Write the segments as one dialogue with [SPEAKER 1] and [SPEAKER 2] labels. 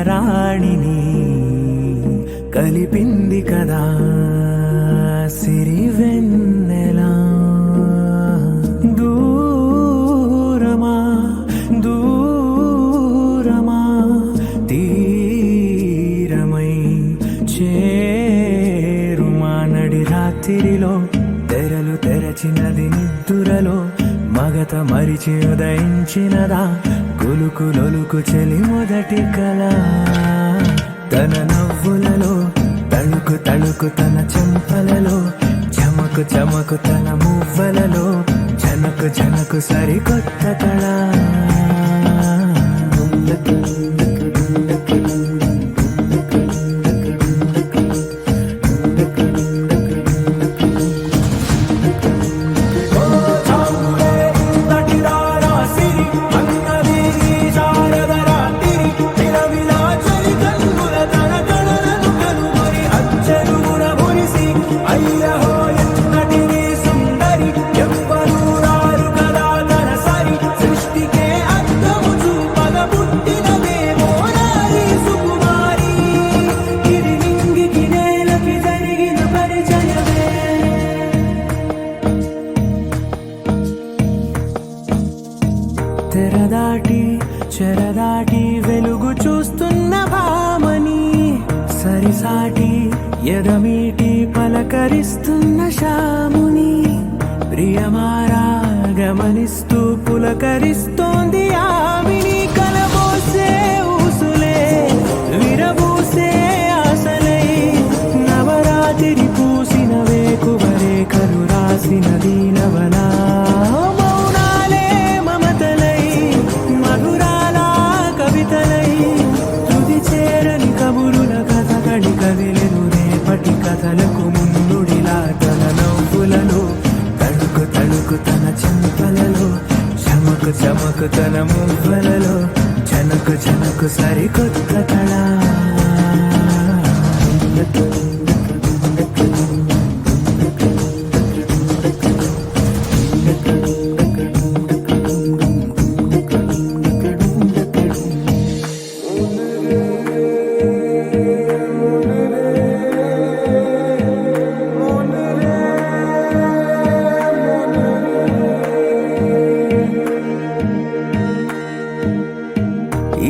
[SPEAKER 1] రాణిని కలిపింది కదా సిరివెన్నెలా. దూరమా దూరమా తీరమై చేరుమా నడి రాత్రిలో తెరలు తెరచినది నిద్దురలో మగత మరిచి ఉదయించినదా కులుకులొలుకు చెలి మొదటి కళ. తన నవ్వులలో తళుకు తళుకు తన చెంపలలో చమకు చమకు తన మువ్వలలో జనకు జనకు సరికొత్త కళ. తెరదాటి చెరదాటి వెలుగు చూస్తున్న భామని సరిసాటి ఎదమీటి పలకరిస్తున్న శాముని ప్రియమారా గమనిస్తూ పులకరిస్తోంది ఆవిని. కలబోసే ఊసులే విరబూసే ఆశలై నవరాత్రి పూసిన వేకువరే కలు రాసిన దీనవలా. కథలకు ముందుడిలా తన నవ్వులలో తడుకు తడుకు తన చెంపలలో చమకు చమకు తన మువ్వలలో జనకు జనకు సరికొత్త కళ.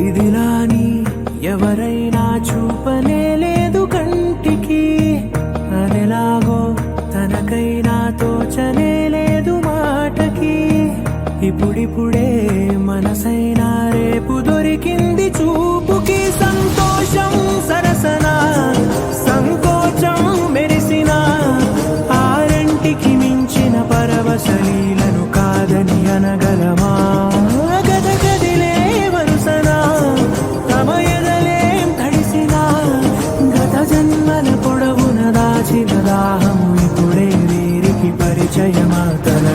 [SPEAKER 1] ఇదిలాని ఎవరైనా చూపనే లేదు కంటికి అదెలాగో తనకైనా తోచనే లేదు మాటకి. ఇప్పుడిప్పుడే మనసైనా రేపు దొరికింది చూపుకి. సంతోషం సరసన సంకోచం మెరిసిన ఆరంటికి మించిన పరవశలీలను కాదని అనగలమా. జన్మల పొడవున దాచిన దాహము ఇప్పుడే వీరికి పరిచయమా. తన